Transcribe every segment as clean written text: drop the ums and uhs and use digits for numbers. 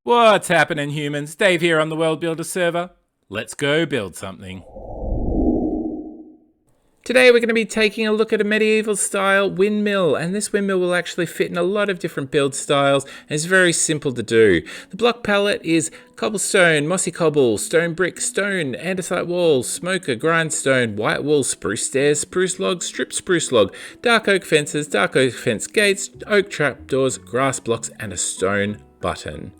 What's happening, humans? Dave here on the World Builder server. Let's go build something. Today we're going to be taking a look at a medieval style windmill, and this windmill will actually fit in a lot of different build styles and it's very simple to do. The block palette is cobblestone, mossy cobble, stone brick, stone, andesite wall, smoker, grindstone, white wool, spruce stairs, spruce log, strip spruce log, dark oak fences, dark oak fence gates, oak trapdoors, grass blocks and a stone button.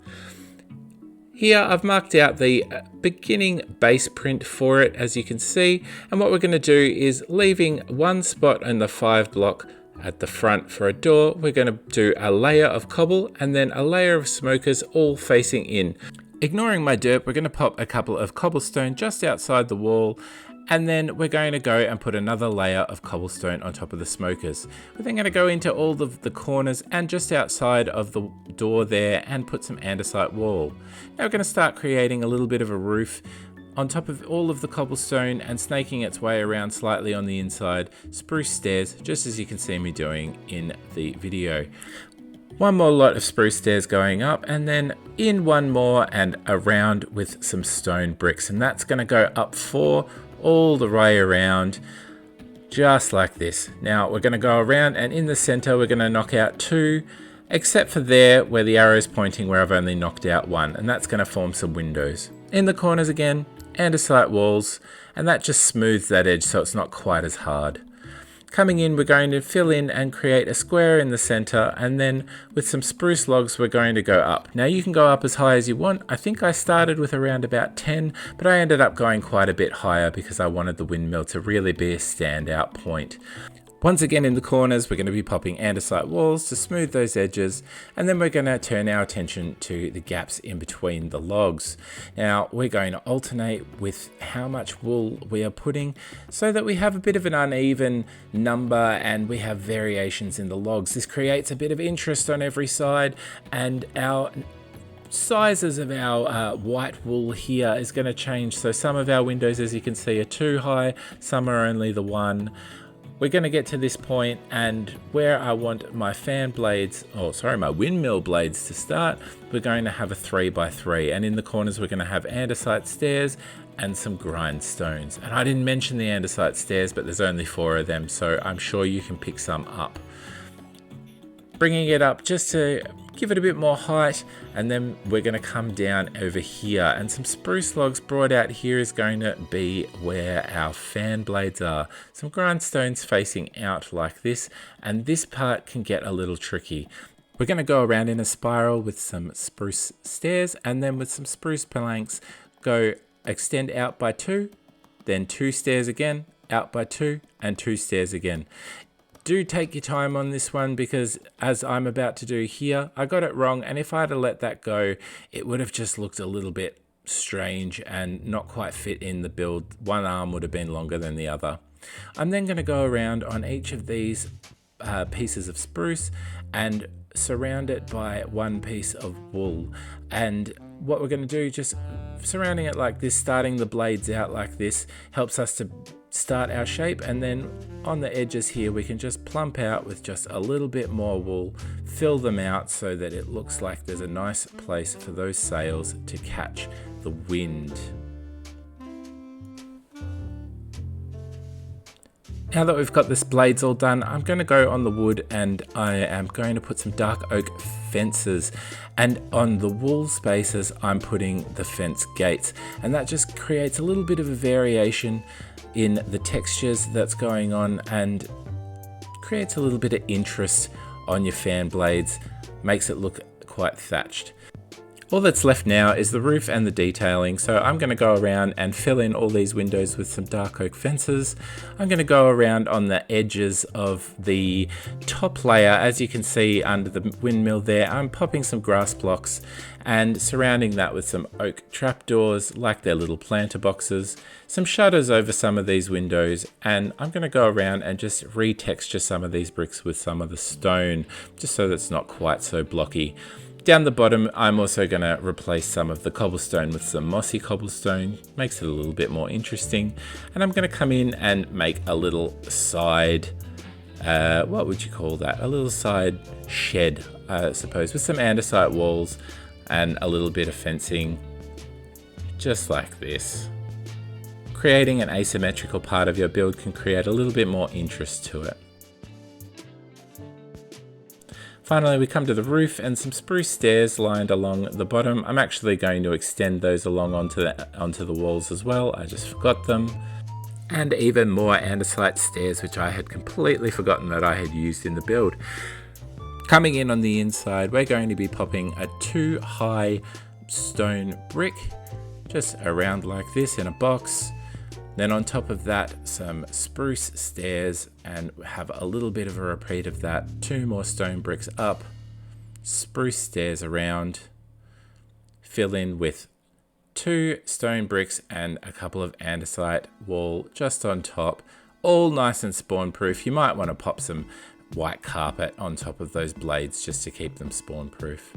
Here I've marked out the beginning base print for it, as you can see, and what we're going to do is, leaving one spot in the 5 block at the front for a door, we're going to do a layer of cobble and then a layer of smokers all facing in. Ignoring my dirt, we're going to pop a couple of cobblestone just outside the wall, and then we're going to go and put another layer of cobblestone on top of the smokers. We're then going to go into all of the corners and just outside of the door there and put some andesite wall. Now we're going to start creating a little bit of a roof on top of all of the cobblestone and snaking its way around slightly on the inside, spruce stairs, just as you can see me doing in the video. One more lot of spruce stairs going up, and then in one more and around with some stone bricks, and that's going to go up 4 all the way around, just like this. Now we're going to go around, and in the center we're going to knock out 2, except for there where the arrow is pointing, where I've only knocked out 1, and that's going to form some windows. In the corners again, andesite walls, and that just smooths that edge so it's not quite as hard. Coming in, we're going to fill in and create a square in the center, and then with some spruce logs we're going to go up. Now you can go up as high as you want. I think I started with around about 10, but I ended up going quite a bit higher because I wanted the windmill to really be a standout point. Once again, in the corners we're going to be popping andesite walls to smooth those edges, and then we're going to turn our attention to the gaps in between the logs. Now we're going to alternate with how much wool we are putting so that we have a bit of an uneven number and we have variations in the logs. This creates a bit of interest on every side, and our sizes of our white wool here is going to change. So some of our windows, as you can see, are 2 high, some are only the 1. We're going to get to this point, and where I want my my windmill blades to start, we're going to have a 3x3, and in the corners we're going to have andesite stairs and some grindstones. And I didn't mention the andesite stairs, but there's only 4 of them, so I'm sure you can pick some up. Bringing it up just to give it a bit more height, and then we're going to come down over here, and some spruce logs brought out here is going to be where our fan blades are. Some grindstones facing out like this, and this part can get a little tricky. We're going to go around in a spiral with some spruce stairs, and then with some spruce planks go extend out by 2, then 2 stairs again, out by 2, and 2 stairs again. Do take your time on this one, because as I'm about to do here, I got it wrong, and if I had let that go, it would have just looked a little bit strange and not quite fit in the build. One arm would have been longer than the other. I'm then going to go around on each of these pieces of spruce and surround it by 1 piece of wool. And what we're going to do, just surrounding it like this, starting the blades out like this, helps us to start our shape, and then on the edges here we can just plump out with just a little bit more wool, fill them out so that it looks like there's a nice place for those sails to catch the wind. Now that we've got this blades all done, I'm going to go on the wood, and I am going to put some dark oak fences, and on the wool spaces I'm putting the fence gates, and that just creates a little bit of a variation in the textures that's going on and creates a little bit of interest on your fan blades, makes it look quite thatched. All that's left now is the roof and the detailing, so I'm going to go around and fill in all these windows with some dark oak fences. I'm going to go around on the edges of the top layer, as you can see under the windmill there. I'm popping some grass blocks and surrounding that with some oak trapdoors, like their little planter boxes, some shutters over some of these windows, and I'm going to go around and just retexture some of these bricks with some of the stone, just so that's not quite so blocky. Down the bottom, I'm also going to replace some of the cobblestone with some mossy cobblestone, makes it a little bit more interesting. And I'm going to come in and make a little side, what would you call that? A little side shed, I suppose, with some andesite walls and a little bit of fencing, just like this. Creating an asymmetrical part of your build can create a little bit more interest to it. Finally, we come to the roof and some spruce stairs lined along the bottom. I'm actually going to extend those along onto the walls as well. I just forgot them. And even more andesite stairs, which I had completely forgotten that I had used in the build. Coming in on the inside, we're going to be popping a 2-high stone brick, just around like this in a box. Then on top of that, some spruce stairs, and have a little bit of a repeat of that. 2 more stone bricks up, spruce stairs around, fill in with 2 stone bricks and a couple of andesite wall just on top. All nice and spawn proof. You might want to pop some white carpet on top of those blades just to keep them spawn proof.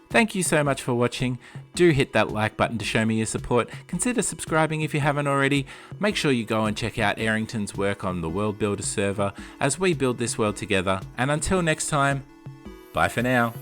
Thank you so much for watching. Do hit that like button to show me your support. Consider subscribing if you haven't already. Make sure you go and check out Errington's work on the World Builder server as we build this world together. And until next time, bye for now.